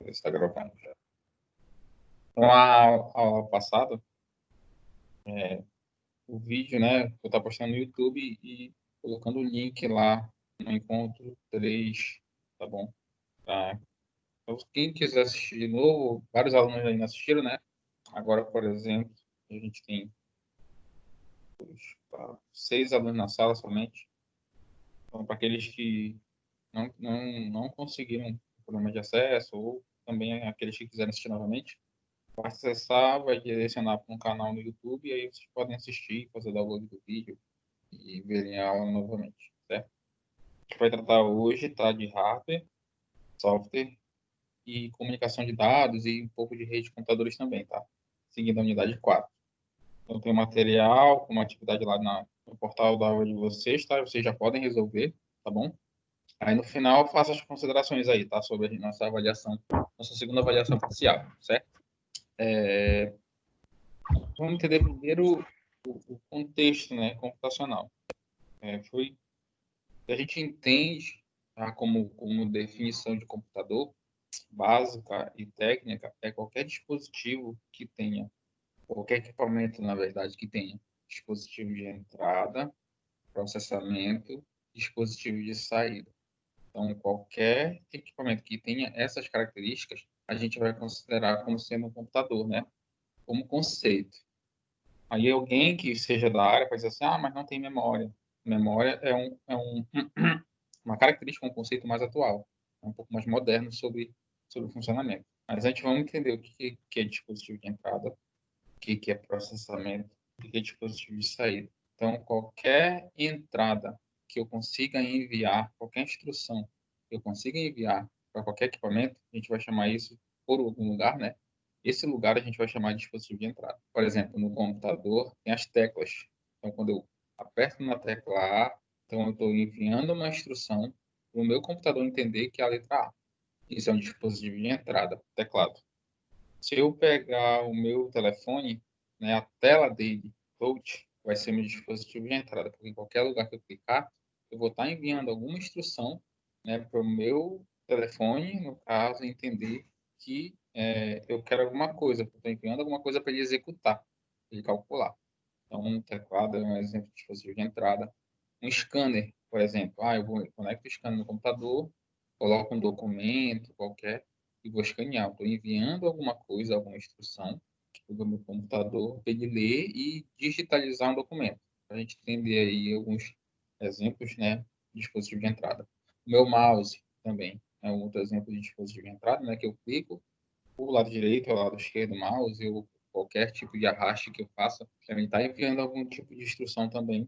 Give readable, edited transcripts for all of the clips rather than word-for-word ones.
Está gravando já. Então, a aula passada, o vídeo, né, eu estava postando no YouTube e colocando o link lá no encontro 3, tá bom? Tá. Então, quem quiser assistir de novo, vários alunos ainda assistiram, né? Agora, por exemplo, a gente tem 6 alunos na sala somente. Então, para aqueles que não conseguiram problema de acesso ou também aqueles que quiserem assistir novamente, vai acessar, vai direcionar para um canal no YouTube e aí vocês podem assistir, fazer download do vídeo e verem a aula novamente, certo? A gente vai tratar hoje, tá, de hardware, software e comunicação de dados e um pouco de rede de computadores também, tá? Seguindo a unidade 4. Então tem material, uma atividade lá no portal da aula de vocês, tá? Vocês já podem resolver, tá bom? Aí no final eu faço as considerações aí, tá? Sobre a nossa avaliação, nossa segunda avaliação parcial, certo? Vamos entender primeiro o contexto, né, computacional. A gente entende, tá, como definição de computador básica e técnica é qualquer dispositivo que tenha, qualquer equipamento, na verdade, que tenha dispositivo de entrada, processamento, dispositivo de saída. Então, qualquer equipamento que tenha essas características, a gente vai considerar como sendo um computador, né? Como conceito. Aí alguém que seja da área vai dizer assim, mas não tem memória. Memória uma característica, um conceito mais atual, um pouco mais moderno sobre o funcionamento. Mas a gente vamos entender o que é dispositivo de entrada, o que é processamento, o que é dispositivo de saída. Então, qualquer entrada que eu consiga enviar, qualquer instrução que eu consiga enviar para qualquer equipamento, a gente vai chamar isso por algum lugar, né? Esse lugar a gente vai chamar de dispositivo de entrada. Por exemplo, no computador tem as teclas. Então, quando eu aperto na tecla A, então eu estou enviando uma instrução para o meu computador entender que é a letra A. Isso é um dispositivo de entrada, teclado. Se eu pegar o meu telefone, né, a tela dele, touch, vai ser meu dispositivo de entrada, porque em qualquer lugar que eu clicar, eu vou estar enviando alguma instrução, né, para o meu telefone, no caso, entender que eu quero alguma coisa, eu estou enviando alguma coisa para ele executar, para ele calcular. Então, um teclado é um exemplo de dispositivo de entrada. Um scanner, por exemplo. Eu conecto o scanner no computador, coloco um documento qualquer e vou escanear. Estou enviando alguma coisa, alguma instrução para o meu computador para ele ler e digitalizar um documento. Para a gente entender aí alguns exemplos, né, de dispositivo de entrada. O meu mouse também é um outro exemplo de dispositivo de entrada, né, que eu clico o lado direito ou o lado esquerdo do mouse, ou qualquer tipo de arraste que eu faça, também está enviando algum tipo de instrução também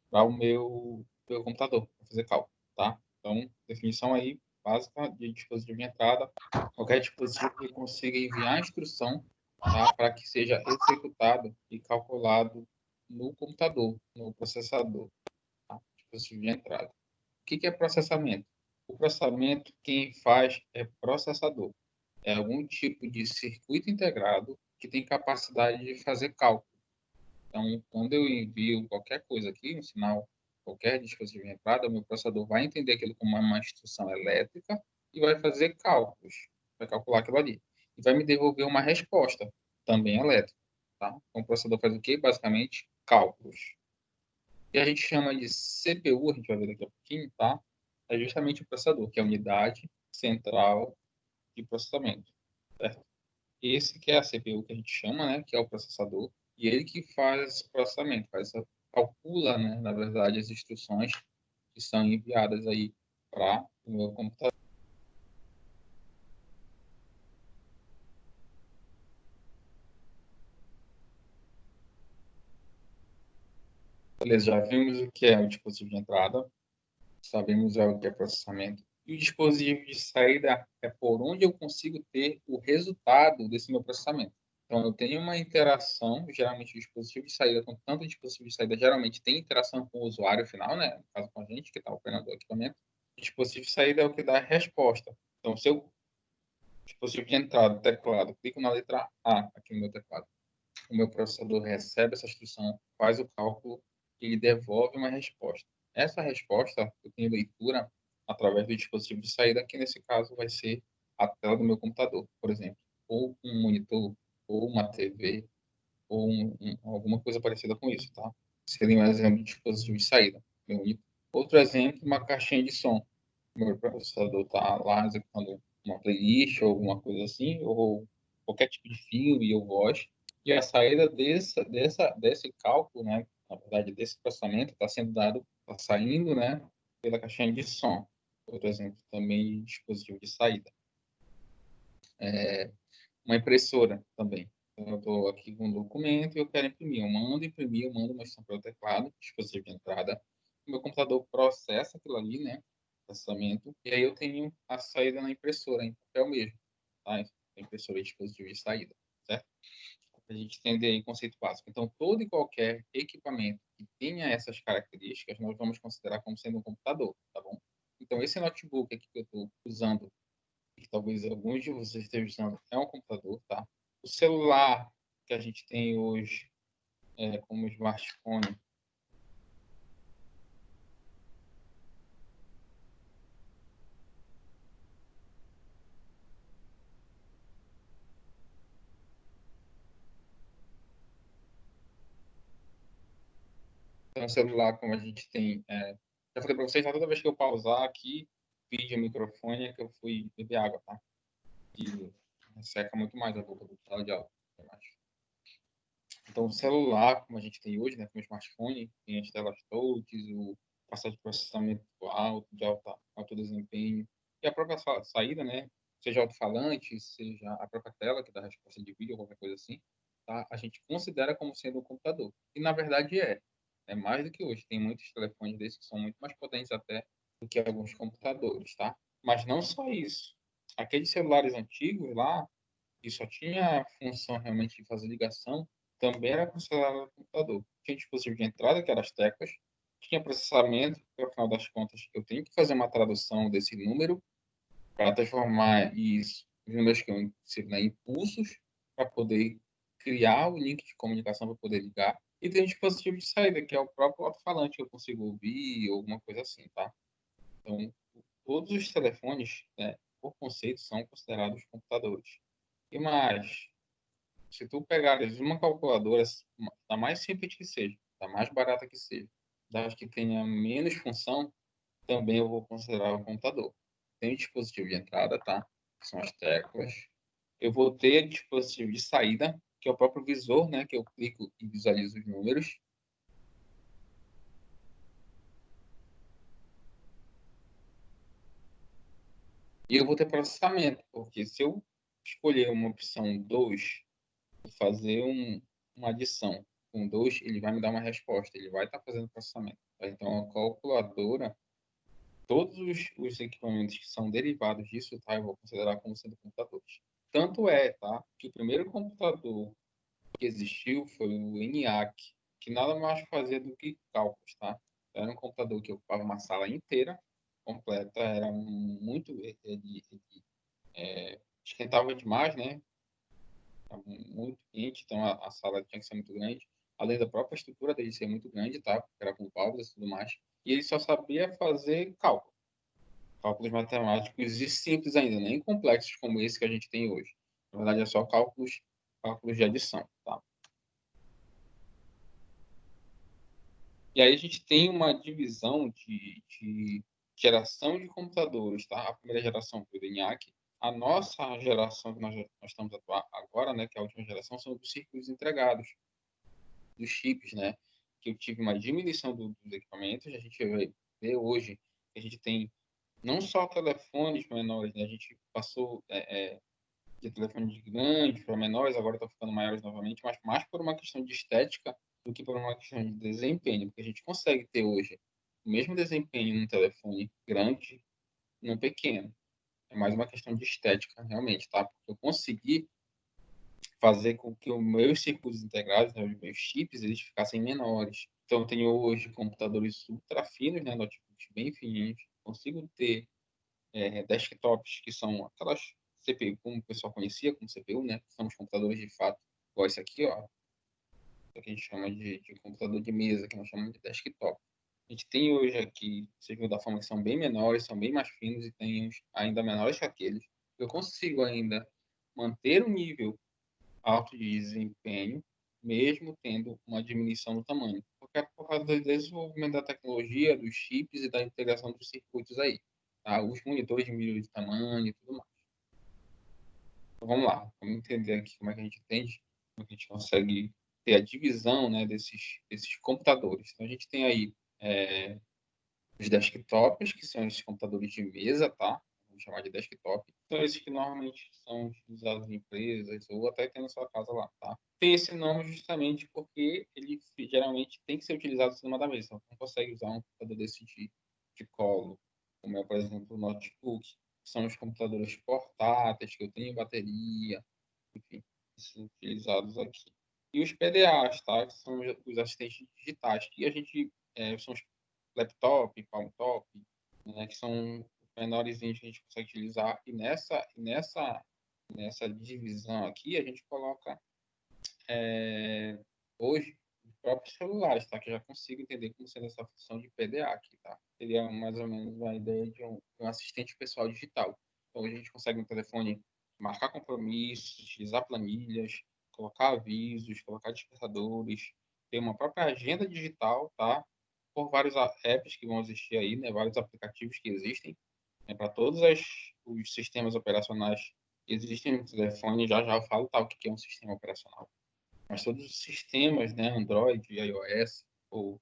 para o meu computador, para fazer cálculo, tá? Então, definição aí básica de dispositivo de entrada, qualquer dispositivo que consiga enviar a instrução, tá? Para que seja executado e calculado no computador, no processador, tá? Dispositivo de entrada. O que é processamento? O processamento, quem faz é processador. É algum tipo de circuito integrado que tem capacidade de fazer cálculo. Então, quando eu envio qualquer coisa aqui, um sinal, qualquer dispositivo de entrada, o meu processador vai entender aquilo como uma instrução elétrica e vai fazer cálculos, vai calcular aquilo ali. E vai me devolver uma resposta, também elétrica. Tá? Então, o processador faz o quê? Basicamente, cálculos. E a gente chama de CPU, a gente vai ver daqui a pouquinho, tá? É justamente o processador, que é a unidade central de processamento, certo? Esse que é a CPU que a gente chama, né, que é o processador, e ele que faz o processamento, calcula, né, na verdade, as instruções que são enviadas aí para o meu computador. Beleza, já vimos o que é o dispositivo de entrada, sabemos o que é processamento, e o dispositivo de saída é por onde eu consigo ter o resultado desse meu processamento. Então, eu tenho uma interação, geralmente o dispositivo de saída, com tanto o dispositivo de saída, geralmente tem interação com o usuário final, né? No caso com a gente, que está operando o equipamento. O dispositivo de saída é o que dá a resposta. Então, se eu, dispositivo de entrada, teclado, clico na letra A aqui no meu teclado, o meu processador recebe essa instrução, faz o cálculo e ele devolve uma resposta. Essa resposta, eu tenho leitura através do dispositivo de saída, que nesse caso vai ser a tela do meu computador, por exemplo, ou um monitor, ou uma TV, ou alguma coisa parecida com isso, tá? Seria um exemplo de dispositivo de saída. Outro exemplo, uma caixinha de som. O meu processador está lá executando uma playlist ou alguma coisa assim, ou qualquer tipo de filme ou voz, e a saída desse cálculo, né, na verdade, desse processamento, está sendo dado, está saindo, né, pela caixinha de som. Outro exemplo também, dispositivo de saída. Uma impressora também. Então, eu estou aqui com um documento e eu quero imprimir. Eu mando imprimir, eu mando uma instrução para o teclado, dispositivo de entrada. O meu computador processa aquilo ali, né? Processamento. E aí eu tenho a saída na impressora, em papel mesmo. Tá? A impressora é dispositivo de saída, certo? Para a gente entender aí o conceito básico. Então, todo e qualquer equipamento que tenha essas características, nós vamos considerar como sendo um computador, tá bom? Então, esse notebook aqui que eu estou usando, que talvez alguns de vocês estejam usando, é um computador, tá? O celular que a gente tem hoje, como smartphone, então, o celular como a gente tem, já falei para vocês, tá? Toda vez que eu pausar aqui, vídeo, microfone, é que eu fui beber água, tá? E seca muito mais a boca do sala de aula, eu acho. Então, o celular, como a gente tem hoje, né, como smartphone, tem as telas touch, o taxa de processamento alto, de alto desempenho, e a própria saída, né, seja alto-falante, seja a própria tela, que dá resposta de vídeo, qualquer coisa assim, tá? A gente considera como sendo um computador. E, na verdade, é mais do que hoje. Tem muitos telefones desses que são muito mais potentes até do que alguns computadores, tá? Mas não só isso. Aqueles celulares antigos lá, que só tinha a função realmente de fazer ligação, também era considerado computador. Tinha dispositivo de entrada, que eram as teclas, tinha processamento, que ao final das contas eu tenho que fazer uma tradução desse número para transformar isso em números que eu insiro, né, impulsos para poder criar o link de comunicação para poder ligar. E tem um dispositivo de saída, que é o próprio alto-falante que eu consigo ouvir, ou alguma coisa assim, tá? Então, todos os telefones, né, por conceito, são considerados computadores. E mais, se tu pegares uma calculadora, da mais simples que seja, da mais barata que seja, das que tenha menos função, também eu vou considerar o computador. Tem o dispositivo de entrada, tá? Que são as teclas. Eu vou ter dispositivo de saída, que é o próprio visor, né? Que eu clico e visualizo os números. E eu vou ter processamento, porque se eu escolher uma opção 2 e fazer uma adição com 2, ele vai me dar uma resposta, ele vai estar fazendo processamento. Tá? Então, a calculadora, todos os equipamentos que são derivados disso, tá? Eu vou considerar como sendo computadores. Tanto é, tá? Que o primeiro computador que existiu foi o ENIAC, que nada mais fazia do que cálculos, tá? Era um computador que ocupava uma sala inteira, completa, era muito... esquentava demais, né? Estava muito quente, então a sala tinha que ser muito grande, além da própria estrutura dele ser muito grande, tá? Porque era com válvulas e tudo mais. E ele só sabia fazer cálculos matemáticos e simples ainda, nem complexos como esse que a gente tem hoje. Na verdade, é só cálculos de adição, tá? E aí a gente tem uma divisão de geração de computadores, tá? A primeira geração foi o ENIAC. A nossa geração que nós estamos agora, né, que é a última geração, são dos circuitos integrados, dos chips, né? Que eu tive uma diminuição dos equipamentos. A gente vai ver hoje que a gente tem não só telefones menores, né? A gente passou de telefones grandes para menores, agora está ficando maiores novamente, mas mais por uma questão de estética do que por uma questão de desempenho, porque a gente consegue ter hoje o mesmo desempenho num telefone grande num pequeno. É mais uma questão de estética, realmente, tá? Porque eu consegui fazer com que os meus circuitos integrados, né, os meus chips, eles ficassem menores. Então, eu tenho hoje computadores ultra finos, né, notebooks bem fininhos. Consigo ter desktops que são aquelas CPU, como o pessoal conhecia como CPU, né? São os computadores de fato, igual esse aqui, ó, que a gente chama de computador de mesa, que nós chamamos de desktop. A gente tem hoje aqui, vocês viram da forma que são bem menores, são bem mais finos e tem uns ainda menores que aqueles. eu consigo ainda manter um nível alto de desempenho, mesmo tendo uma diminuição do tamanho. Porque é por causa do desenvolvimento da tecnologia, dos chips e da integração dos circuitos aí. Tá? Os monitores diminuem de tamanho e tudo mais. Então, vamos lá, vamos entender aqui como é que a gente entende, como é que a gente consegue ter a divisão, né, desses computadores. Então, a gente tem aí os desktops, que são esses computadores de mesa, tá? Vamos chamar de desktop. São esses que normalmente são utilizados em empresas ou até tem na sua casa lá, tá? Tem esse nome justamente porque ele geralmente tem que ser utilizado em cima da mesa. Então, não consegue usar um computador desse de colo, como é, por exemplo, o notebook. São os computadores portáteis que eu tenho bateria, enfim, são utilizados aqui. E os PDAs, tá? Que são os assistentes digitais, que a gente são os laptop, palm top, né? Que são os menores que a gente consegue utilizar. E nessa divisão aqui, a gente coloca hoje os próprios celulares, tá? Que eu já consigo entender como sendo essa função de PDA aqui, tá? Seria mais ou menos a ideia de um assistente pessoal digital. Então, hoje a gente consegue no telefone marcar compromissos, utilizar planilhas, colocar avisos, colocar despertadores, ter uma própria agenda digital, tá? Por vários apps que vão existir aí, né? Vários aplicativos que existem, né? Para todos os sistemas operacionais que existem no telefone. Já já eu falo, tá? O que é um sistema operacional. Mas todos os sistemas, né? Android, iOS ou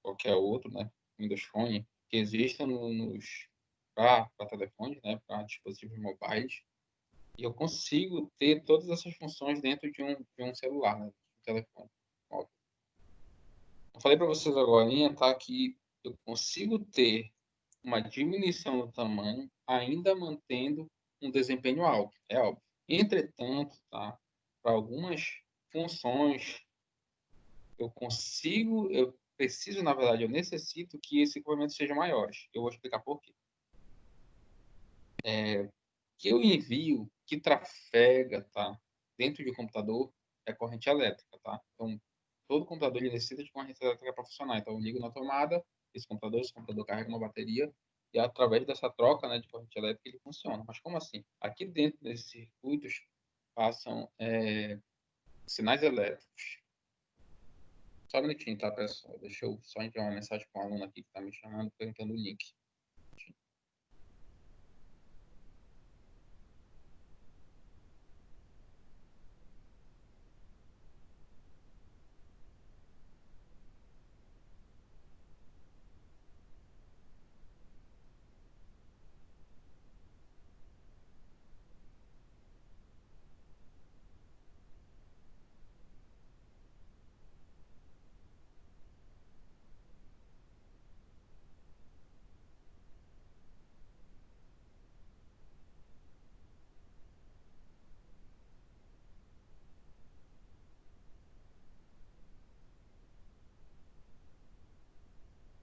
qualquer outro, né? Windows Phone, que existam para telefones, né? Para dispositivos mobiles, e eu consigo ter todas essas funções dentro de um celular, né? De um telefone móvel. Eu falei para vocês agora, tá, que eu consigo ter uma diminuição do tamanho, ainda mantendo um desempenho alto, é óbvio. Entretanto, tá, para algumas funções, eu preciso, na verdade, eu necessito que esse equipamento seja maiores. Eu vou explicar por quê. Que eu envio, que trafega, tá, dentro de um computador é corrente elétrica, tá? Então, todo computador ele necessita de corrente elétrica para funcionar. Então, eu ligo na tomada, esse computador carrega uma bateria e através dessa troca, né, de corrente elétrica ele funciona. Mas como assim? Aqui dentro desses circuitos passam sinais elétricos. Só um minutinho, tá, pessoal? Deixa eu só enviar uma mensagem para um aluno aqui que está me chamando, perguntando o link.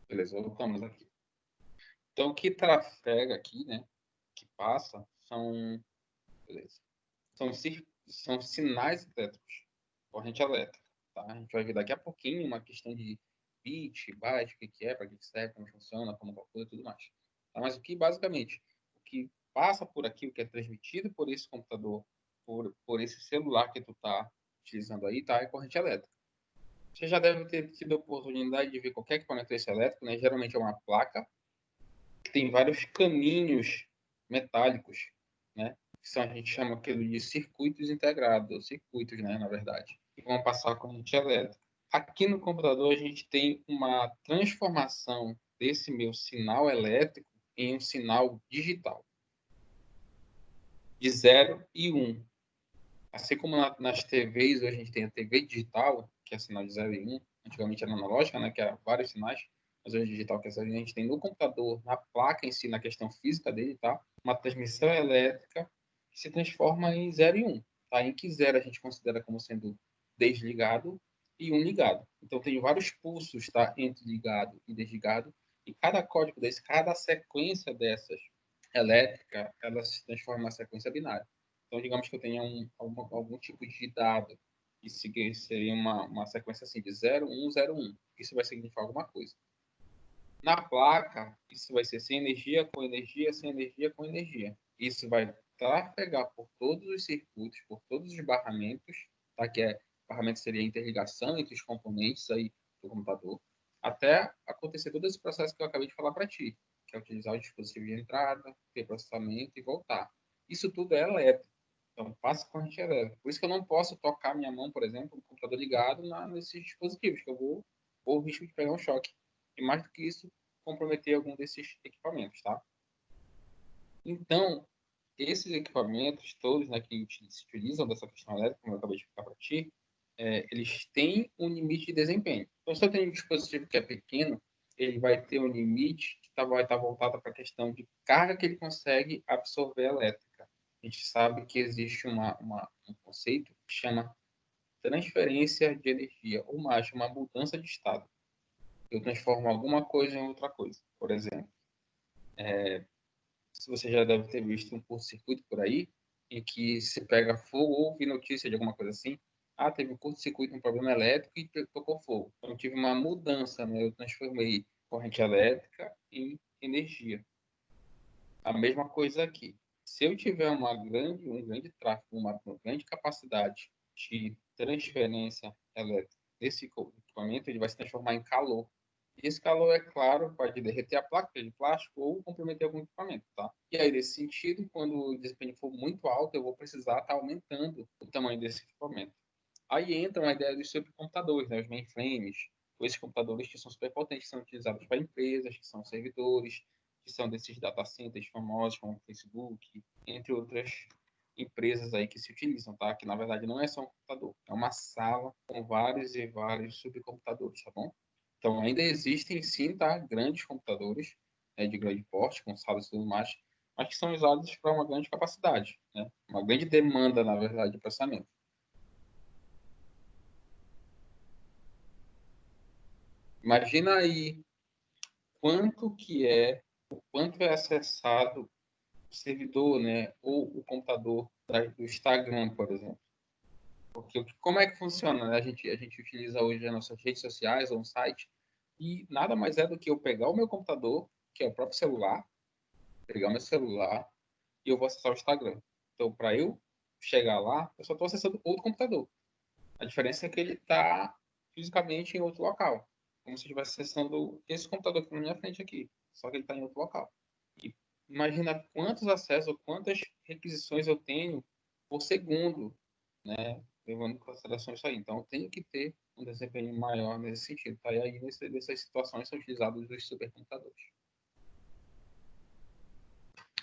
Beleza, voltamos aqui. Então, o que trafega aqui, né, que passa, beleza, são sinais elétricos, corrente elétrica, tá? A gente vai ver daqui a pouquinho uma questão de bit, byte, o que que é, para que serve, como funciona, como calcula e tudo mais. Tá? Mas basicamente, o que passa por aqui, o que é transmitido por esse computador, por esse celular que tu tá utilizando aí, tá? É corrente elétrica. Você já deve ter tido a oportunidade de ver qualquer equipamento desse elétrico, né? Geralmente é uma placa que tem vários caminhos metálicos, né? A gente chama aquilo de circuitos integrados, ou circuitos, né, na verdade, que vão passar a corrente elétrica. Aqui no computador a gente tem uma transformação desse meu sinal elétrico em um sinal digital, de 0 e 1. Um. Assim como nas TVs, hoje a gente tem a TV digital, que é sinal de 0 e 1. Antigamente era analógica, né, que era vários sinais, mas hoje é digital, que é 0 e 1. A gente tem no computador, na placa em si, na questão física dele, tá? Uma transmissão elétrica que se transforma em 0 e 1. Tá? Em que 0 a gente considera como sendo desligado e 1 ligado. Então tem vários pulsos, tá? Entre ligado e desligado. E cada código desse, cada sequência dessas elétrica, ela se transforma em uma sequência binária. Então, digamos que eu tenha algum tipo de dado, que seria uma sequência assim, de 0, 1, 0, 1. Isso vai significar alguma coisa. Na placa, isso vai ser sem energia, com energia, sem energia, com energia. Isso vai trafegar por todos os circuitos, por todos os barramentos, tá? Barramento seria a interligação entre os componentes aí do computador, até acontecer todo esse processo que eu acabei de falar para ti, que é utilizar o dispositivo de entrada, ter processamento e voltar. Isso tudo é elétrico, então passa corrente elétrica. Por isso que eu não posso tocar minha mão, por exemplo, no computador ligado nesses dispositivos, que eu vou o risco de pegar um choque. E mais do que isso, comprometer algum desses equipamentos, tá? Então, esses equipamentos todos, né, que se utilizam dessa questão elétrica, como eu acabei de explicar para ti, eles têm um limite de desempenho. Então, se eu tenho um dispositivo que é pequeno, ele vai ter um limite que vai estar voltado para a questão de carga que ele consegue absorver elétrica. A gente sabe que existe um conceito que chama transferência de energia, ou mais, uma mudança de estado. Eu transformo alguma coisa em outra coisa. Por exemplo, se você já deve ter visto um curto-circuito por aí, em que se pega fogo ou ouve notícia de alguma coisa assim, teve um curto-circuito, um problema elétrico e tocou fogo. Então, eu tive uma mudança, né? Eu transformei corrente elétrica em energia. A mesma coisa aqui. Se eu tiver um grande tráfego, uma grande capacidade de transferência elétrica desse equipamento, ele vai se transformar em calor. E esse calor, é claro, pode derreter a placa de plástico ou comprometer algum equipamento, tá? E aí, nesse sentido, quando o desempenho for muito alto, eu vou precisar estar aumentando o tamanho desse equipamento. Aí entra uma ideia dos supercomputadores, né? Os mainframes, esses computadores que são superpotentes, que são utilizados para empresas, que são servidores, que são desses data centers famosos, como o Facebook, entre outras empresas aí que se utilizam, tá? Que na verdade não é só um computador, é uma sala com vários e vários supercomputadores, tá bom? Então ainda existem sim, tá? Grandes computadores, né, de grande porte, com salas e tudo mais, mas que são usados para uma grande capacidade, né? Uma grande demanda, na verdade, de processamento. Imagina aí quanto é acessado o servidor, né, ou o computador do Instagram, por exemplo. Porque como é que funciona, né? A gente utiliza hoje as nossas redes sociais ou um site e nada mais é do que eu pegar o meu computador, que é o próprio celular, pegar o meu celular e eu vou acessar o Instagram. Então, para eu chegar lá, eu só estou acessando outro computador. A diferença é que ele está fisicamente em outro local, como se eu estivesse acessando esse computador aqui na minha frente aqui, só que ele está em outro local. E imagina quantos acessos, quantas requisições eu tenho por segundo, né? Levando em consideração isso aí. Então, eu tenho que ter um desempenho maior nesse sentido. Tá? E aí, nessas situações, são utilizados os supercomputadores.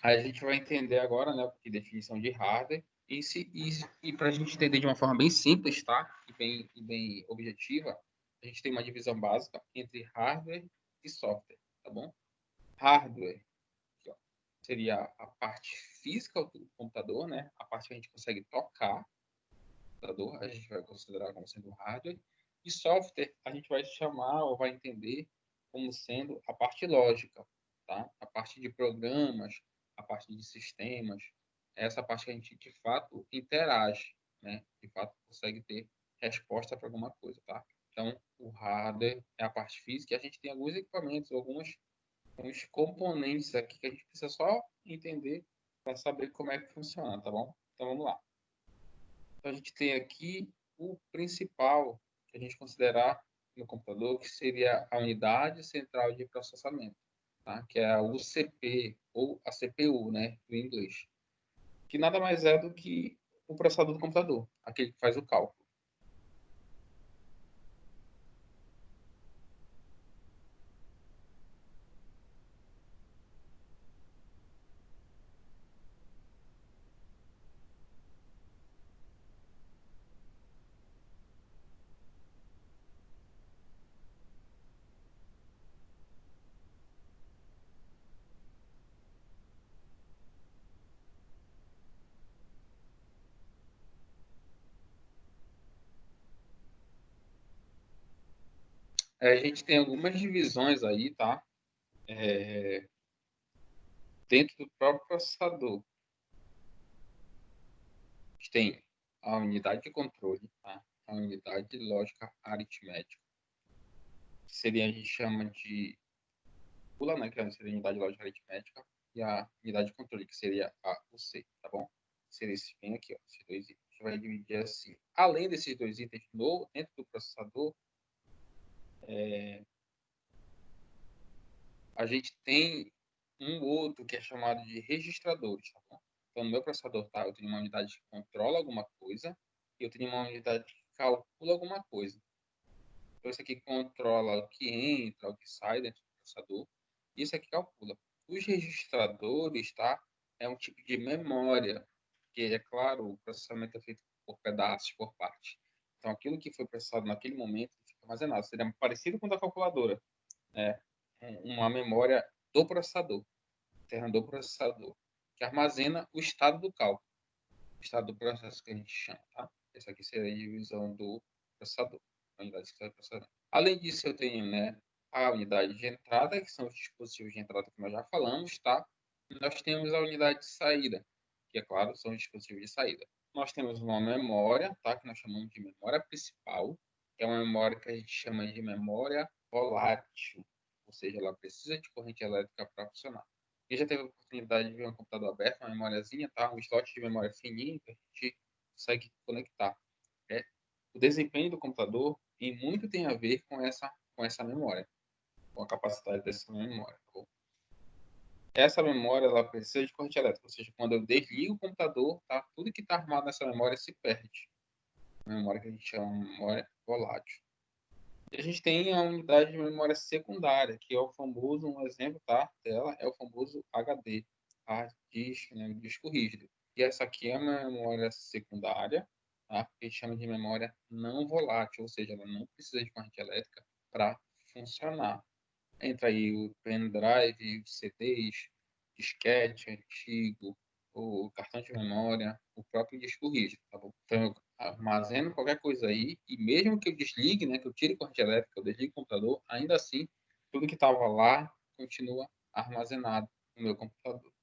Aí a gente vai entender agora, né, que definição de hardware, e para a gente entender de uma forma bem simples, tá? E bem objetiva, a gente tem uma divisão básica entre hardware e software, tá bom? Hardware, aqui, ó, seria a parte física do computador, né? A parte que a gente consegue tocar o computador, a gente vai considerar como sendo hardware. E software, a gente vai chamar ou vai entender como sendo a parte lógica, tá? A parte de programas, a parte de sistemas, essa parte que a gente de fato interage, né? De fato consegue ter resposta para alguma coisa, tá? Então, o hardware é a parte física e a gente tem alguns equipamentos, alguns componentes aqui que a gente precisa só entender para saber como é que funciona, tá bom? Então, vamos lá. Então, a gente tem aqui o principal que a gente considerar no computador, que seria a unidade central de processamento, tá? Que é a UCP, ou a CPU, né, do inglês, que nada mais é do que o processador do computador, aquele que faz o cálculo. A gente tem algumas divisões aí, tá? Dentro do próprio processador. A gente tem a unidade de controle, tá? A unidade de lógica aritmética, que seria, a gente chama de PULA, né, que seria a unidade de lógica aritmética, e a unidade de controle, que seria o C, tá bom? Seria esse bem aqui, ó, esses dois itens. A gente vai dividir assim. Além desses dois itens dentro do processador, a gente tem um outro que é chamado de registradores, tá bom? Então, no meu processador, tá, eu tenho uma unidade que controla alguma coisa e eu tenho uma unidade que calcula alguma coisa. Então, isso aqui controla o que entra, o que sai dentro do processador. Isso aqui calcula. Os registradores, tá? É um tipo de memória, que é claro, o processamento é feito por pedaços, por parte. Então, aquilo que foi processado naquele momento fica armazenado. Seria parecido com o da calculadora, né? Uma memória do processador, interna do processador, que armazena o estado do cálculo, o estado do processo que a gente chama, tá? Essa aqui seria a divisão do processador, a unidade de processador. Além disso, eu tenho, né, a unidade de entrada, que são os dispositivos de entrada que nós já falamos, tá? E nós temos a unidade de saída, que, é claro, são os dispositivos de saída. Nós temos uma memória, tá? Que nós chamamos de memória principal, que é uma memória que a gente chama de memória volátil, ou seja, ela precisa de corrente elétrica para funcionar. Quem já teve a oportunidade de ver um computador aberto, uma memóriazinha, tá? Um slot de memória fininho que a gente consegue conectar. É, o desempenho do computador e muito tem a ver com essa memória, com a capacidade dessa memória. Tá bom? Essa memória ela precisa de corrente elétrica, ou seja, quando eu desligo o computador, tá? Tudo que está armado nessa memória se perde. A memória que a gente chama de memória volátil. E a gente tem a unidade de memória secundária, que é o famoso, um exemplo tá, dela é o famoso HD, hard disk, né, disco rígido. E essa aqui é uma memória secundária, tá, que a gente chama de memória não volátil, ou seja, ela não precisa de corrente elétrica para funcionar. Entra aí o pendrive, os CDs, disquete antigo, o cartão de memória, o próprio disco rígido, tá bom? Então, eu armazeno qualquer coisa aí e mesmo que eu desligue, né, que eu tire corrente elétrica, eu desligue o computador, ainda assim, tudo que estava lá continua armazenado no meu computador.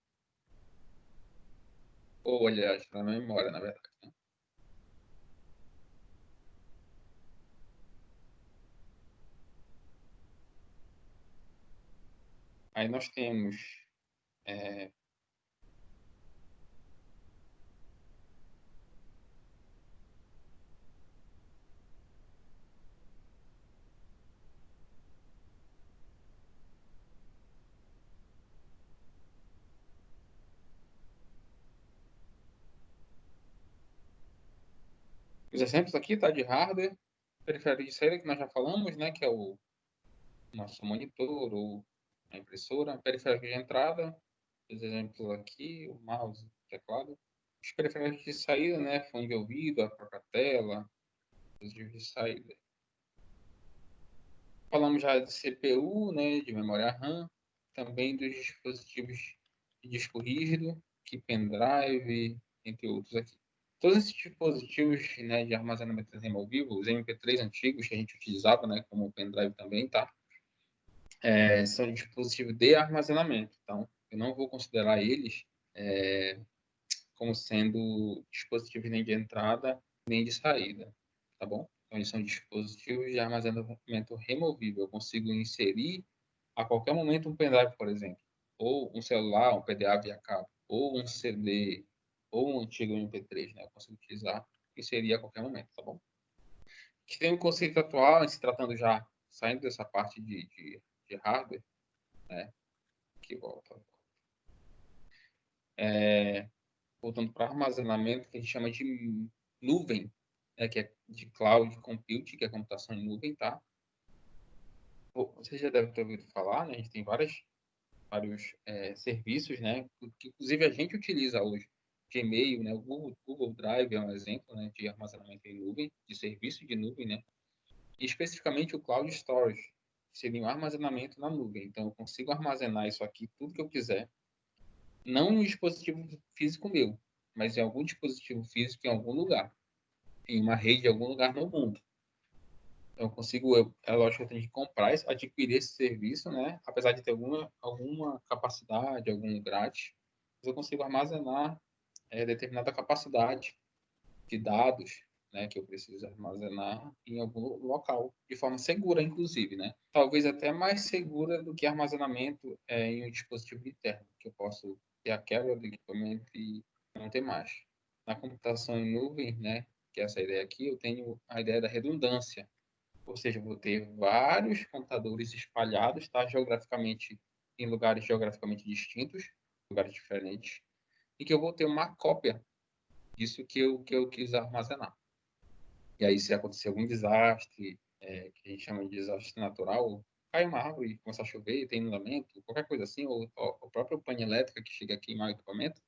Ou, aliás, na memória, na verdade. Né? Aí nós temos é, os exemplos aqui, tá, de hardware, periférico de saída que nós já falamos, né, que é o nosso monitor ou a impressora, periférico de entrada, os exemplos aqui, o mouse, o teclado. Os periféricos de saída, né, fone de ouvido, a própria tela, os de saída. Falamos já de CPU, né, de memória RAM, também dos dispositivos de disco rígido, que pendrive, entre outros aqui. Todos esses dispositivos, né, de armazenamento removível, os MP3 antigos que a gente utilizava, né, como pendrive também, tá? São dispositivos de armazenamento. Então, eu não vou considerar eles como sendo dispositivos nem de entrada nem de saída, tá bom? Então, eles são dispositivos de armazenamento removível. Eu consigo inserir a qualquer momento um pendrive, por exemplo, ou um celular, um PDA via cabo, ou um CD, ou um antigo MP3, né? Eu consigo utilizar e inserir a qualquer momento, tá bom? Que tem um conceito atual, se tratando já, saindo dessa parte de hardware, né? Que volta. Voltando para armazenamento, que a gente chama de nuvem, né? Que é de cloud computing, que é computação em nuvem, tá? Você já deve ter ouvido falar, né? A gente tem vários serviços, né? Que inclusive a gente utiliza hoje. Gmail, né? O Google Drive é um exemplo, né? De armazenamento em nuvem, de serviço de nuvem, né? E especificamente o Cloud Storage, que seria um armazenamento na nuvem. Então, eu consigo armazenar isso aqui, tudo que eu quiser, não em um dispositivo físico meu, mas em algum dispositivo físico em algum lugar, em uma rede em algum lugar no mundo. Então, eu consigo, é lógico que eu tenho que comprar, adquirir esse serviço, né? Apesar de ter alguma capacidade, algum grátis, mas eu consigo armazenar determinada capacidade de dados né, que eu preciso armazenar em algum local, de forma segura, inclusive, né? Talvez até mais segura do que armazenamento em um dispositivo interno, que eu posso ter a quebra do equipamento e não ter mais. Na computação em nuvem, né, que é essa ideia aqui, eu tenho a ideia da redundância, ou seja, eu vou ter vários computadores espalhados, tá, geograficamente, em lugares geograficamente distintos, lugares diferentes, e que eu vou ter uma cópia disso que eu quis armazenar. E aí, se acontecer algum desastre, que a gente chama de desastre natural, cai uma árvore, começa a chover, tem inundamento, qualquer coisa assim, ou a própria pane elétrica que chega a queimar o equipamento,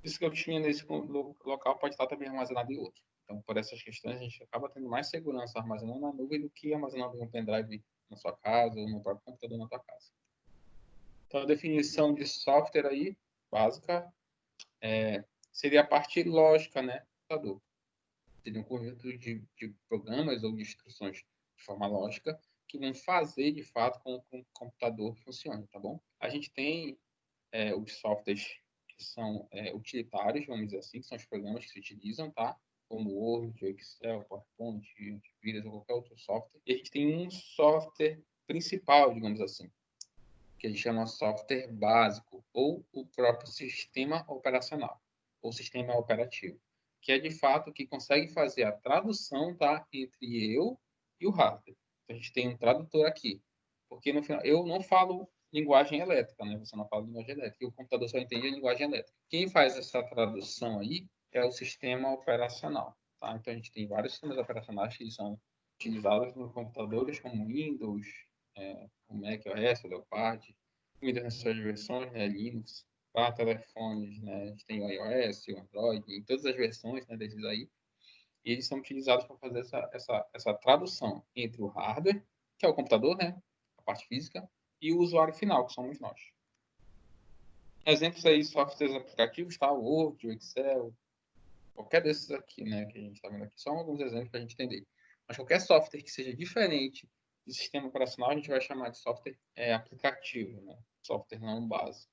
isso que eu tinha nesse local pode estar também armazenado em outro. Então, por essas questões, a gente acaba tendo mais segurança armazenando na nuvem do que armazenando em um pendrive na sua casa ou no próprio computador na sua casa. Então, a definição de software aí, básica, seria a parte lógica, né, do computador. Seria um conjunto de programas ou de instruções de forma lógica que vão fazer, de fato, com que o computador funcione, tá bom? A gente tem os softwares que são utilitários, vamos dizer assim, que são os programas que se utilizam, tá? Como Word, Excel, PowerPoint, antivírus ou qualquer outro software. E a gente tem um software principal, digamos assim, que a gente chama software básico, ou o próprio sistema operacional, ou sistema operativo, que é de fato que consegue fazer a tradução, tá, entre eu e o hardware. Então, a gente tem um tradutor aqui, porque no final eu não falo linguagem elétrica, né? Você não fala linguagem elétrica, e o computador só entende a linguagem elétrica. Quem faz essa tradução aí é o sistema operacional, tá? Então a gente tem vários sistemas operacionais que são utilizados nos computadores, como Windows, o Mac OS, o Leopard, Windows nas suas versões, né, Linux, para telefones, né, a gente tem o iOS, o Android, em todas as versões, né, desses aí, e eles são utilizados para fazer essa tradução entre o hardware, que é o computador, né, a parte física, e o usuário final, que somos nós. Exemplos aí, softwares aplicativos, tá? O Word, o Excel, qualquer desses aqui, né, que a gente está vendo aqui, são alguns exemplos para a gente entender. Mas qualquer software que seja diferente do sistema operacional, a gente vai chamar de software aplicativo, né? Software não básico.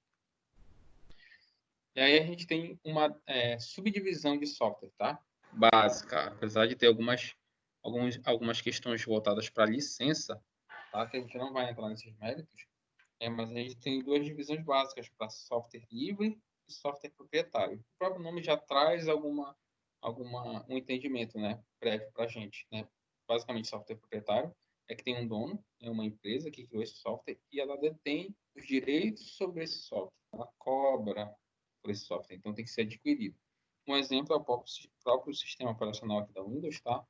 E aí a gente tem uma subdivisão de software, tá? Básica, apesar de ter algumas questões voltadas para licença, tá? Que a gente não vai entrar nesses méritos, mas a gente tem duas divisões básicas para software livre e software proprietário. O próprio nome já traz um entendimento, né, prévio para a gente, né? Basicamente, software proprietário é que tem um dono, é uma empresa que criou esse software e ela detém os direitos sobre esse software. Ela cobra por esse software, então tem que ser adquirido. Um exemplo é o próprio sistema operacional aqui da Windows, tá?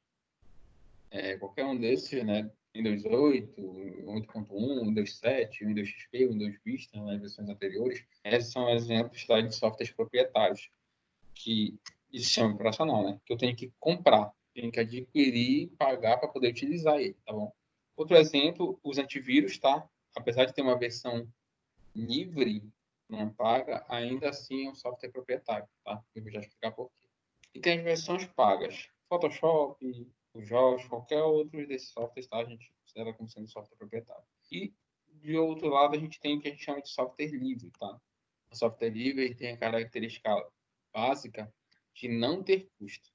Qualquer um desses, né? Windows 8, 8.1, Windows 7, Windows XP, Windows Vista, nas versões anteriores, esses são exemplos de softwares proprietários de sistema operacional, né? Que eu tenho que comprar, tenho que adquirir, pagar para poder utilizar ele, tá bom? Outro exemplo, os antivírus, tá? Apesar de ter uma versão livre, não paga, ainda assim é um software proprietário, tá? Eu vou já explicar por quê. E tem as versões pagas. Photoshop, o JAWS, qualquer outro desses softwares, tá? A gente considera como sendo software proprietário. E, de outro lado, a gente tem o que a gente chama de software livre, tá? O software livre tem a característica básica de não ter custo,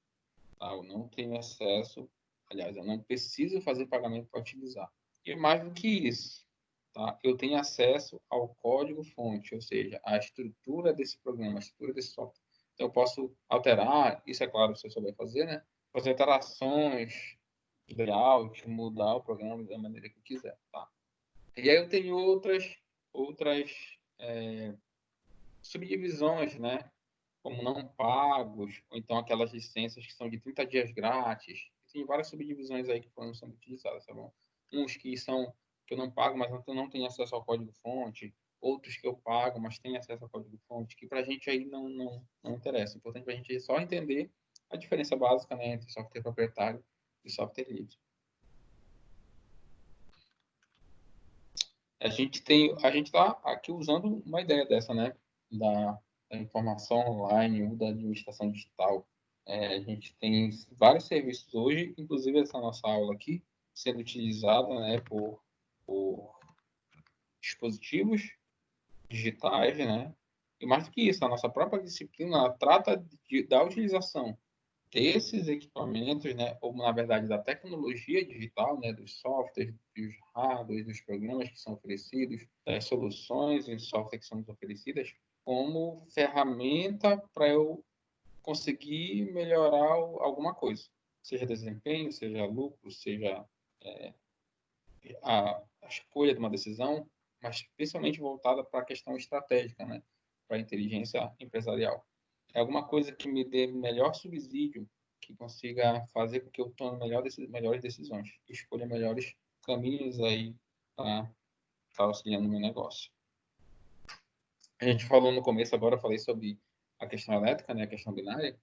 tá? Eu não tenho acesso, aliás, eu não preciso fazer pagamento para utilizar. E mais do que isso, tá? Eu tenho acesso ao código-fonte, ou seja, a estrutura desse programa, a estrutura desse software. Então, eu posso alterar, isso é claro, se eu souber fazer, né? Fazer alterações de layout, mudar o programa da maneira que eu quiser, tá? E aí eu tenho outras subdivisões, né? Como não pagos, ou então aquelas licenças que são de 30 dias grátis. Tem várias subdivisões aí que foram sendo utilizadas, tá bom? Uns que eu não pago, mas eu não tenho acesso ao código-fonte. Outros que eu pago, mas tenho acesso ao código-fonte, que para a gente aí não interessa. É importante para a gente só entender a diferença básica, né, entre software proprietário e software livre. A gente está aqui usando uma ideia dessa, né, da informação online ou da administração digital. A gente tem vários serviços hoje, inclusive essa nossa aula aqui, sendo utilizada, né, por dispositivos digitais, né? E mais do que isso, a nossa própria disciplina trata da utilização desses equipamentos, né, ou na verdade da tecnologia digital, né, dos softwares, dos hardwares, dos programas que são oferecidos, das soluções em software que são oferecidas, como ferramenta para eu conseguir melhorar alguma coisa, seja desempenho, seja lucro, seja a escolha de uma decisão, mas principalmente voltada para a questão estratégica, né, para a inteligência empresarial. É alguma coisa que me dê melhor subsídio, que consiga fazer com que eu tome melhores decisões, escolha melhores caminhos aí para estar auxiliando no meu negócio. A gente falou no começo, agora eu falei sobre a questão elétrica, né, a questão binária.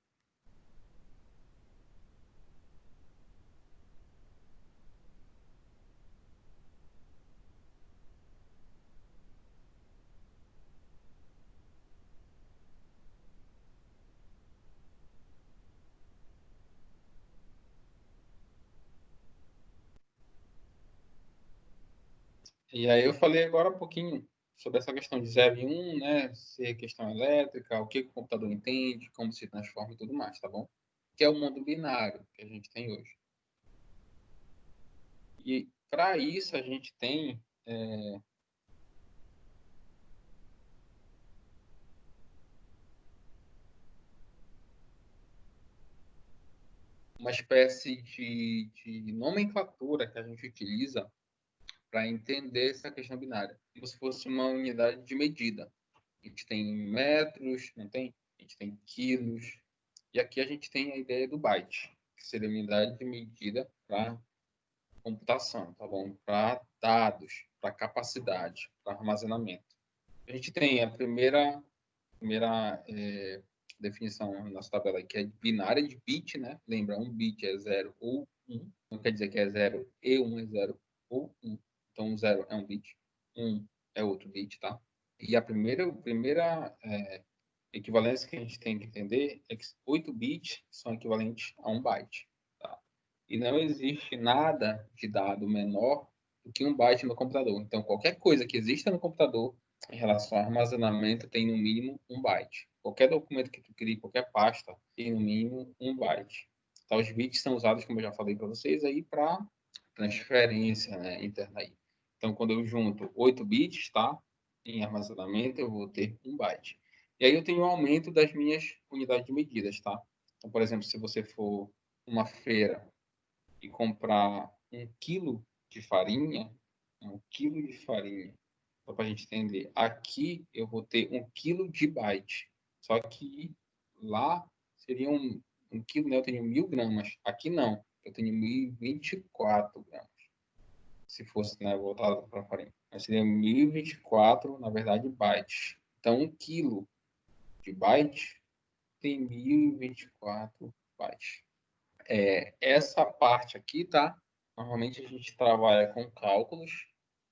E aí eu falei agora um pouquinho sobre essa questão de 0 e 1, né? Ser questão elétrica, o que o computador entende, como se transforma e tudo mais, tá bom? Que é o mundo binário que a gente tem hoje. E para isso a gente tem uma espécie de nomenclatura que a gente utiliza para entender essa questão binária, como se fosse uma unidade de medida. A gente tem metros, não tem? A gente tem quilos. E aqui a gente tem a ideia do byte, que seria a unidade de medida para computação, tá bom? Para dados, para capacidade, para armazenamento. A gente tem a primeira definição na nossa tabela, que é binária de bit, né? Lembra, um bit é 0 ou 1. Não quer dizer que é 0 e 1 é 0 ou 1. Então, 0 é um bit, 1 é outro bit, tá? E a primeira equivalência que a gente tem que entender é que 8 bits são equivalentes a 1 byte. Tá? E não existe nada de dado menor do que 1 byte no computador. Então, qualquer coisa que exista no computador em relação ao armazenamento tem no mínimo 1 byte. Qualquer documento que tu crie, qualquer pasta, tem no mínimo 1 byte. Então, os bits são usados, como eu já falei para vocês, aí para transferência, né, interna aí. Então, quando eu junto 8 bits, tá? Em armazenamento, eu vou ter 1 byte. E aí eu tenho um aumento das minhas unidades de medidas, tá? Então, por exemplo, se você for uma feira e comprar 1 quilo de farinha, 1 quilo de farinha, só para a gente entender, aqui eu vou ter 1 quilo de byte. Só que lá seria 1 quilo, né? Eu tenho 1.000 gramas. Aqui não, eu tenho 1.024 gramas. Se fosse, né, voltado para a farinha. Mas seria 1.024, na verdade, bytes. Então, 1 quilo de byte tem 1.024 bytes. Essa parte aqui, tá? Normalmente a gente trabalha com cálculos,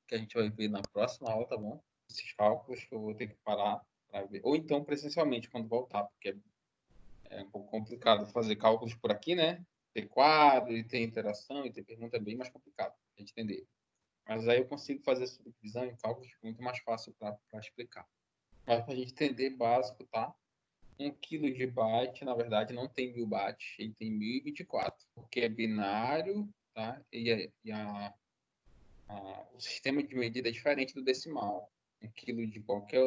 que a gente vai ver na próxima aula, tá bom? Esses cálculos que eu vou ter que parar para ver. Ou então presencialmente, quando voltar, porque é um pouco complicado fazer cálculos por aqui, né? Ter quadro, e ter interação, e ter pergunta é bem mais complicado a gente entender. Mas aí eu consigo fazer subdivisão em cálculos muito mais fácil para explicar. Mas para a gente entender básico, tá? 1 quilo de byte, na verdade, não tem 1.000 bytes, ele tem 1.024, porque é binário, tá? O sistema de medida é diferente do decimal. 1 quilo de qualquer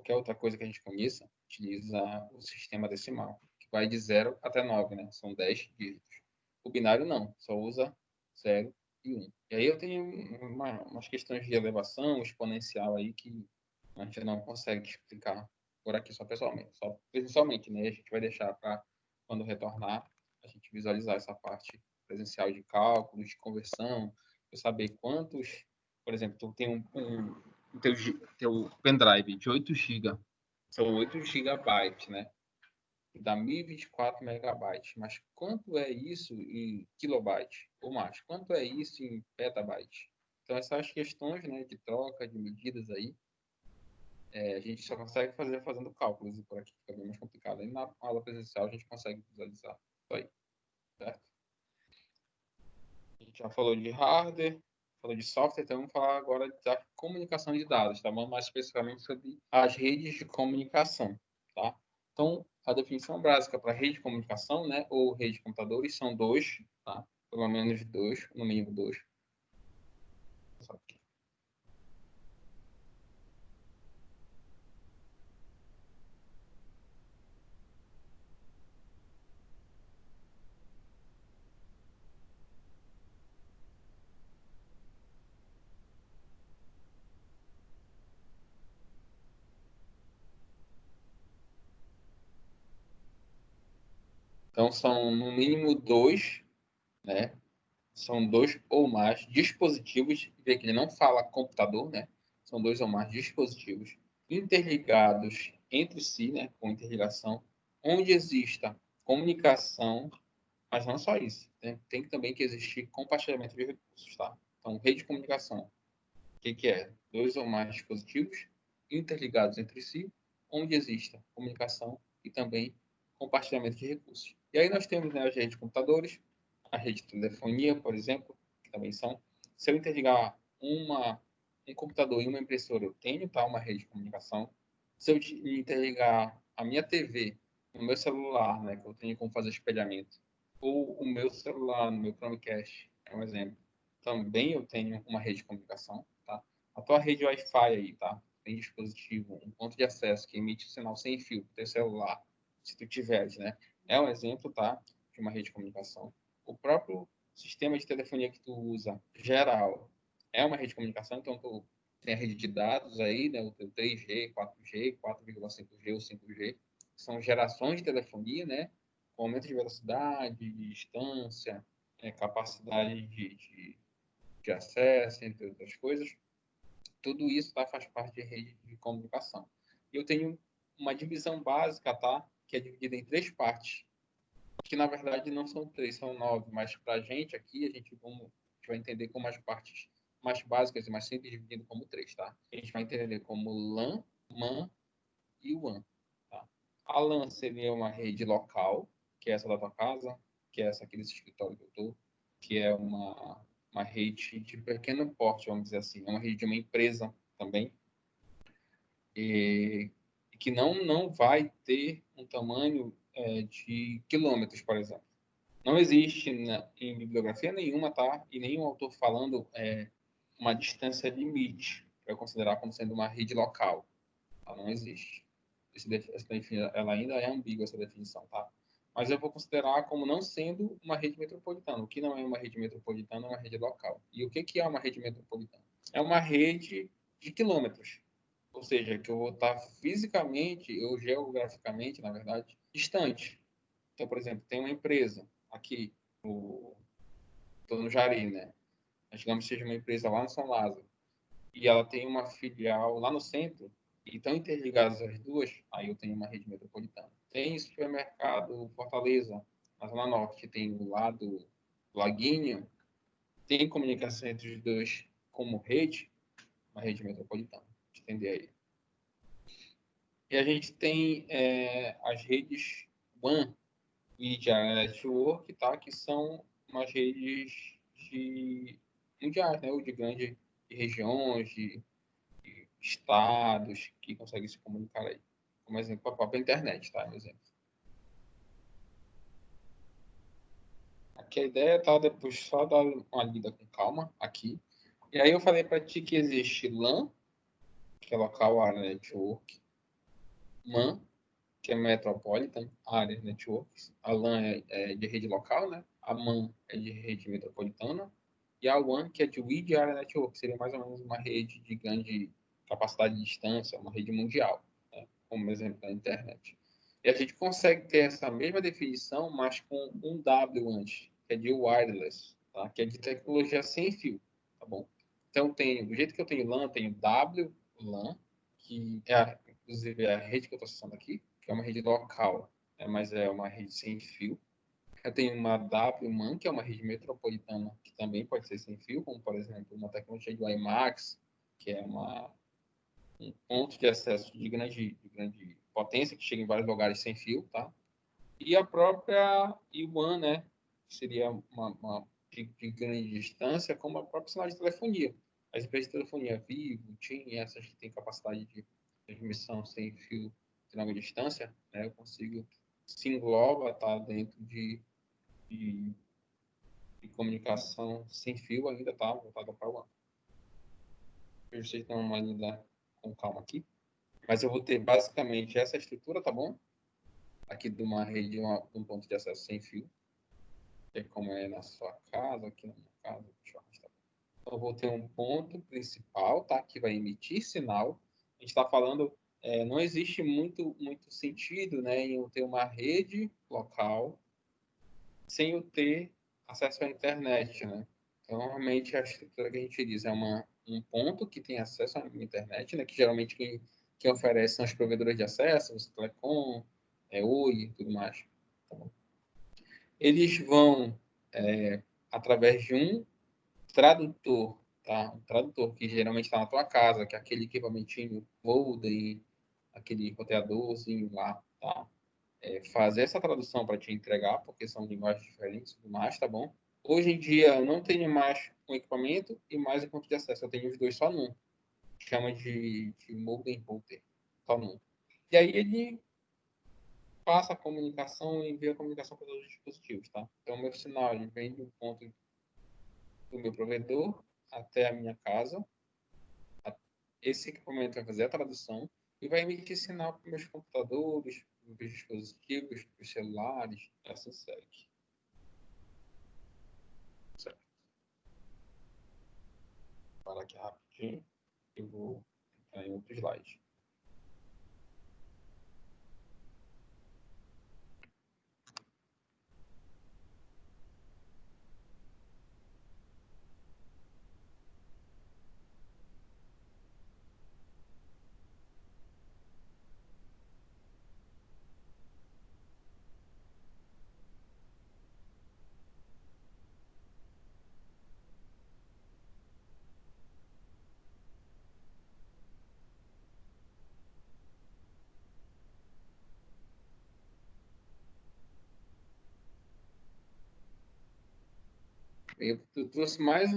outra coisa que a gente conheça, utiliza o sistema decimal, que vai de 0 até 9, né? São 10 dígitos. O binário não, só usa 0 e 1. E aí eu tenho umas questões de elevação exponencial aí que a gente não consegue explicar por aqui só pessoalmente, só presencialmente, né? A gente vai deixar para quando retornar a gente visualizar essa parte presencial de cálculos, de conversão, eu saber quantos, por exemplo, tu tem teu pendrive de 8 GB, são 8 gigabytes, né? Dá 1.024 megabytes. Mas quanto é isso em kilobyte ou mais? Quanto é isso em petabyte? Então, essas questões, né, de troca de medidas aí, a gente só consegue fazer fazendo cálculos, e por aqui fica bem mais complicado. Aí na aula presencial a gente consegue visualizar isso aí, certo? A gente já falou de hardware, falou de software, então vamos falar agora da comunicação de dados, tá bom? Mais especificamente sobre as redes de comunicação, tá? Então, a definição básica para rede de comunicação, né, ou rede de computadores, são dois, tá? Pelo menos dois, no mínimo dois. Então, são no mínimo dois, né? São dois ou mais dispositivos, vê que ele não fala computador, né? São dois ou mais dispositivos interligados entre si, né? Com interligação, onde exista comunicação, mas não só isso. Tem também que existir compartilhamento de recursos, tá? Então, rede de comunicação, o que é? Dois ou mais dispositivos interligados entre si, onde exista comunicação e também compartilhamento de recursos. E aí nós temos, né, as redes de computadores, a rede de telefonia, por exemplo, que também são. Se eu interligar um computador e uma impressora, eu tenho, tá, uma rede de comunicação. Se eu interligar a minha TV no meu celular, né, que eu tenho como fazer espelhamento, ou o meu celular no meu Chromecast, é um exemplo, também eu tenho uma rede de comunicação, tá? A tua rede Wi-Fi aí, tá? Tem dispositivo, um ponto de acesso que emite sinal sem fio para o teu celular, se tu tiveres, né? É um exemplo, tá? De uma rede de comunicação. O próprio sistema de telefonia que tu usa, geral, é uma rede de comunicação, então tu tem a rede de dados aí, né? O teu 3G, 4G, 4,5G ou 5G, são gerações de telefonia, né? Com aumento de velocidade, de distância, capacidade de acesso, entre outras coisas. Tudo isso, tá, faz parte de rede de comunicação. Eu tenho uma divisão básica, tá, que é dividida em três partes, que na verdade não são três, são nove, mas para a gente aqui, a gente vai entender como as partes mais básicas e mais simples, dividindo como três, tá? A gente vai entender como LAN, MAN e WAN, tá? A LAN seria uma rede local, que é essa da tua casa, que é essa aqui desse escritório que eu estou, que é uma rede de pequeno porte, vamos dizer assim, é uma rede de uma empresa também, e que não vai ter um tamanho de quilômetros, por exemplo. Não existe em bibliografia nenhuma, tá? E nenhum autor falando uma distância limite para considerar como sendo uma rede local. Tá? Não existe. Ela ainda é ambígua, essa definição, tá? Mas eu vou considerar como não sendo uma rede metropolitana. O que não é uma rede metropolitana é uma rede local. E o que é uma rede metropolitana? É uma rede de quilômetros. Ou seja, que eu vou estar fisicamente, ou geograficamente, na verdade, distante. Então, por exemplo, tem uma empresa aqui, estou no Jari, né? Digamos que seja uma empresa lá no São Lázaro, e ela tem uma filial lá no centro, e estão interligadas as duas, aí eu tenho uma rede metropolitana. Tem supermercado Fortaleza, na Zona Norte, tem o lado Laguinho, tem comunicação entre os dois como rede, uma rede metropolitana, entender aí. E a gente tem as redes WAN, Media Network, tá? Que são umas redes de mundiais, né? Ou de grandes regiões, de estados que conseguem se comunicar aí. Como exemplo, a própria internet, tá? Um exemplo. Aqui a ideia tá depois só dar uma lida com calma aqui. E aí eu falei para ti que existe LAN, que é Local Area Network, MAN, que é Metropolitan Area Networks. A LAN é de rede local, né? A MAN é de rede metropolitana. E a WAN, que é de Wide Area Network, seria mais ou menos uma rede de grande capacidade de distância, uma rede mundial, né? Como exemplo da internet. E a gente consegue ter essa mesma definição, mas com um W antes, que é de wireless, tá? Que é de tecnologia sem fio, tá bom? Então, do jeito que eu tenho LAN, eu tenho WLAN, que inclusive, é a rede que eu estou acessando aqui, que é uma rede local, né? Mas é uma rede sem fio. Eu tenho uma WMAN, que é uma rede metropolitana, que também pode ser sem fio, como, por exemplo, uma tecnologia do IMAX, que é um ponto de acesso de grande potência, que chega em vários lugares sem fio, tá? E a própria IWAN, né? Que seria de grande distância, como a própria sinal de telefonia. As empresas de telefonia Vivo, TIM, essas que têm capacidade de transmissão sem fio de longa distância, né, eu consigo se engloba tá dentro de, de comunicação sem fio ainda, tá? Voltada para o WAN. Vocês dão uma lida com calma aqui. Mas eu vou ter basicamente essa estrutura, tá bom? Aqui de uma rede, de um ponto de acesso sem fio. Que é como é na sua casa, aqui na minha casa. Deixa eu arrastar. Então, eu vou ter um ponto principal, tá? Que vai emitir sinal. A gente está falando, não existe muito sentido, né, em eu ter uma rede local sem eu ter acesso à internet, né? Então, normalmente, a estrutura que a gente diz é um ponto que tem acesso à internet, né? Que geralmente quem oferece são os provedores de acesso, os Telecom, Oi e tudo mais. Tá bom? Eles vão, através de um tradutor, tá? Um tradutor que geralmente está na tua casa, que é aquele equipamentinho Golden, aquele roteadorzinho lá, tá? Fazer essa tradução para te entregar, porque são linguagens diferentes e tudo mais, tá bom? Hoje em dia, eu não tenho mais um equipamento e mais um ponto de acesso. Eu tenho os dois só num. Chama de modem router. Só num. E aí ele passa a comunicação e envia a comunicação para todos os dispositivos, tá? Então, o meu sinal ele vem do ponto do meu provedor até a minha casa. Esse equipamento vai fazer a tradução e vai emitir sinal para meus computadores, para os dispositivos, para os celulares, essa segue. Certo. Vou parar aqui rapidinho e vou entrar em outro slide. Eu trouxe mais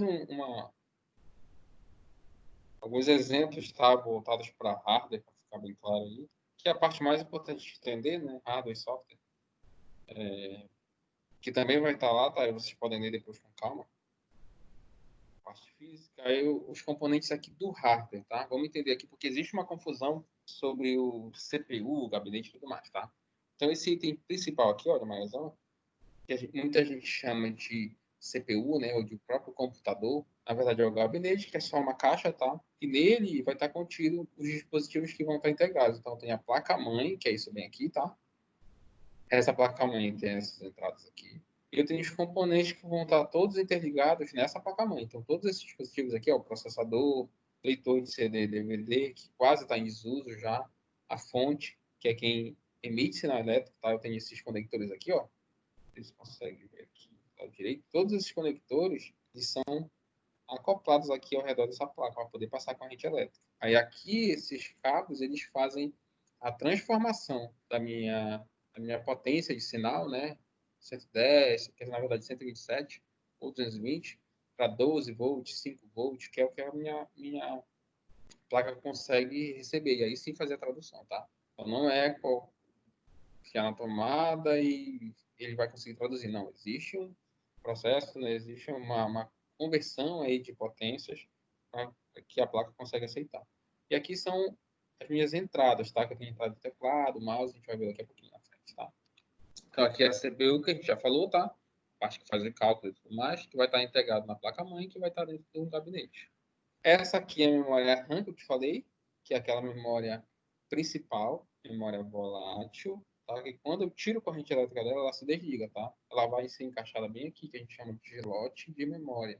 alguns exemplos, tá, voltados para hardware, para ficar bem claro aí, que é a parte mais importante de entender, né, hardware e software, que também vai estar lá, tá, vocês podem ler depois com calma, parte física, aí os componentes aqui do hardware, tá, vamos entender aqui, porque existe uma confusão sobre o CPU, o gabinete e tudo mais, tá. Então, esse item principal aqui, olha, Maizão, que muita gente chama de CPU, né, ou de próprio computador, na verdade é o gabinete, que é só uma caixa, tá? E nele vai estar contido os dispositivos que vão estar integrados. Então tem a placa-mãe, que é isso bem aqui, tá? Essa placa-mãe tem essas entradas aqui. E eu tenho os componentes que vão estar todos interligados nessa placa-mãe. Então todos esses dispositivos aqui, ó, o processador, leitor de CD, DVD, que quase está em desuso já, a fonte, que é quem emite sinal elétrico, tá? Eu tenho esses conectores aqui, ó. Vocês conseguem ver aqui ao direito, todos esses conectores eles são acoplados aqui ao redor dessa placa para poder passar corrente elétrica. Aí aqui esses cabos eles fazem a transformação da minha potência de sinal, né, 110, que é na verdade 127 ou 220 para 12 volts, 5 volts, que é o que a minha placa consegue receber. E aí sim fazer a tradução, tá? Então não é confiar na tomada e ele vai conseguir traduzir. Não, existe um processo, né? Existe uma conversão aí de potências, tá? Que a placa consegue aceitar. E aqui são as minhas entradas, tá? Que eu tenho entrada de teclado, mouse, a gente vai ver daqui a pouquinho na frente, tá? Então aqui é a CPU que a gente já falou, tá? A parte que faz cálculo e tudo mais, que vai estar integrado na placa-mãe, que vai estar dentro de um gabinete. Essa aqui é a memória RAM que eu te falei, que é aquela memória principal, memória volátil, tá? Que quando eu tiro a corrente elétrica dela, ela se desliga, tá? Ela vai ser encaixada bem aqui, que a gente chama de slot de memória.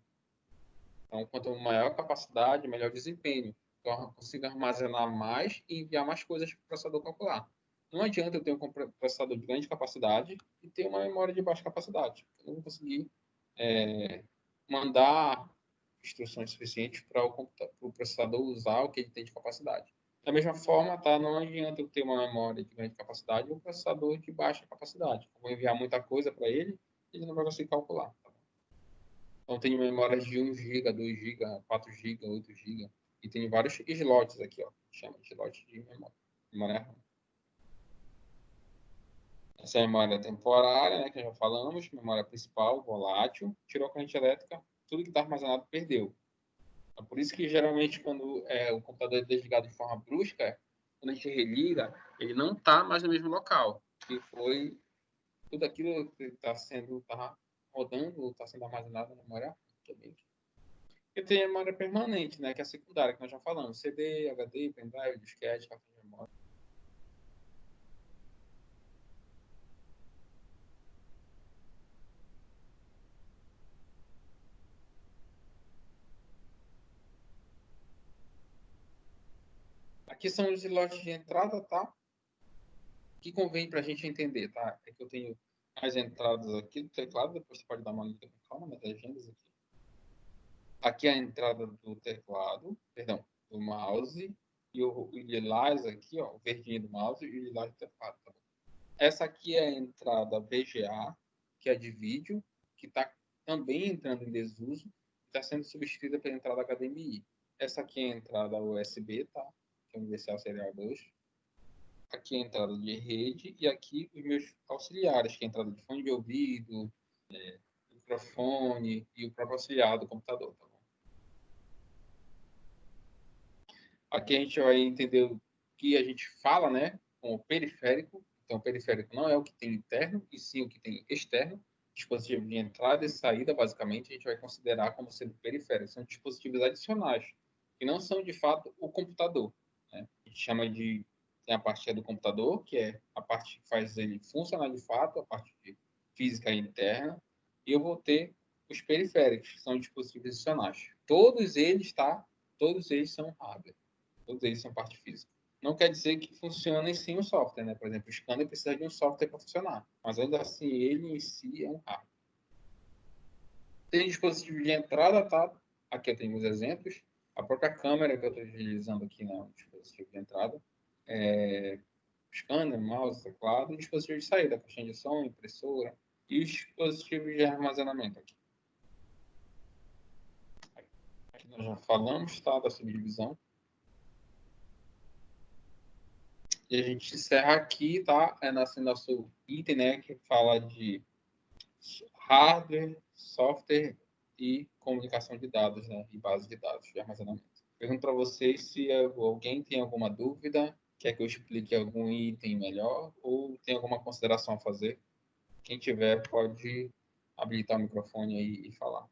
Então, quanto maior a capacidade, melhor desempenho. Então, eu consigo armazenar mais e enviar mais coisas para o processador calcular. Não adianta eu ter um processador de grande capacidade e ter uma memória de baixa capacidade. Eu não vou conseguir mandar instruções suficientes para o processador usar o que ele tem de capacidade. Da mesma forma, tá, não adianta eu ter uma memória de grande capacidade e um processador de baixa capacidade. Eu vou enviar muita coisa para ele, ele não vai conseguir calcular. Tá? Então, tem memórias de 1 GB, 2 GB, 4 GB, 8 GB. E tem vários slots aqui, ó. Chama de slot de memória. Memória RAM. Essa é a memória temporária, né, que já falamos, memória principal, volátil, tirou a corrente elétrica, tudo que está armazenado perdeu. É por isso que, geralmente, quando o computador é desligado de forma brusca, quando a gente religa, ele não está mais no mesmo local, que foi tudo aquilo que tá rodando, está sendo armazenado na memória. E tem a memória permanente, né, que é a secundária, que nós já falamos, CD, HD, pendrive, disquete, cartão de memória. Aqui são os slots de entrada, tá? Que convém para a gente entender, tá? É que eu tenho as entradas aqui do teclado, depois você pode dar uma lida com calma nas legendas aqui. Aqui é a entrada do teclado, perdão, do mouse, e o lilás aqui, ó, o verdinho do mouse e o lilás do teclado, tá? Essa aqui é a entrada VGA, que é de vídeo, que está também entrando em desuso, está sendo substituída pela entrada HDMI. Essa aqui é a entrada USB, tá? Que é o Universal Serial 2. Aqui é a entrada de rede e aqui os meus auxiliares, que é a entrada de fone de ouvido, microfone e o próprio auxiliar do computador. Tá bom? Aqui a gente vai entender o que a gente fala, né, com o periférico. Então, o periférico não é o que tem interno, e sim o que tem externo. Dispositivo de entrada e saída, basicamente, a gente vai considerar como sendo periféricos. São dispositivos adicionais, que não são, de fato, o computador. Né? A gente chama de... Tem a parte do computador, que é a parte que faz ele funcionar de fato, a parte de física interna. E eu vou ter os periféricos, que são dispositivos adicionais. Todos eles, tá? Todos eles são hardware. Todos eles são parte física. Não quer dizer que funcionem sem o software, né? Por exemplo, o scanner precisa de um software para funcionar, mas ainda assim ele em si é um hardware. Tem dispositivo de entrada, tá? Aqui eu tenho os exemplos. A própria câmera que eu estou utilizando aqui no dispositivo de entrada. Scanner, mouse, teclado. E dispositivo de saída, caixinha de som, impressora. E os dispositivos de armazenamento aqui. Aqui nós já falamos, tá? Da subdivisão. E a gente encerra aqui, tá? É nosso item, né? Que fala de hardware, software e comunicação de dados, né? E base de dados de armazenamento. Pergunto para vocês se alguém tem alguma dúvida, quer que eu explique algum item melhor ou tem alguma consideração a fazer. Quem tiver pode habilitar o microfone aí e falar.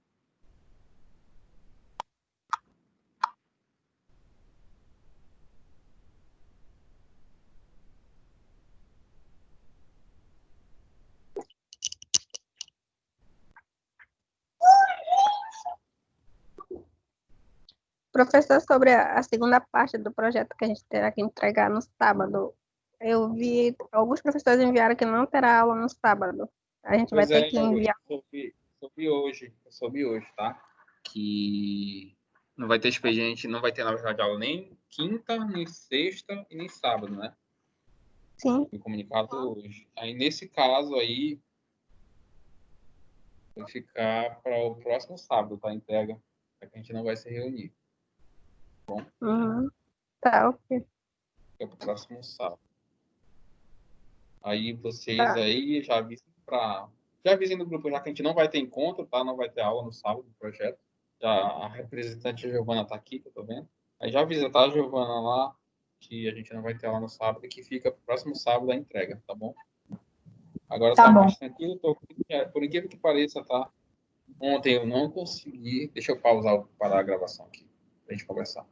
Professor, sobre a segunda parte do projeto que a gente terá que entregar no sábado, eu vi alguns professores enviaram que não terá aula no sábado. A gente vai Pois ter é, que enviar. eu soube hoje, tá? Que não vai ter expediente, não vai ter, na verdade, aula nem quinta, nem sexta e nem sábado, né? Sim. Foi comunicado hoje. Aí, nesse caso aí, vai ficar para o próximo sábado, tá? A entrega, que a gente não vai se reunir. Bom, Tá, ok. é para o próximo sábado. Aí vocês Tá. aí já avisem no grupo já que a gente não vai ter encontro, tá? Não vai ter aula no sábado do projeto. Já a representante Giovana está aqui, que eu tô vendo. Aí já avisa, tá, Giovana, lá, que a gente não vai ter aula no sábado e que fica pro próximo sábado a entrega, tá bom? Agora tá mais tranquilo, por incrível que pareça, tá? Ontem eu não consegui. Deixa eu parar a gravação aqui, pra gente conversar.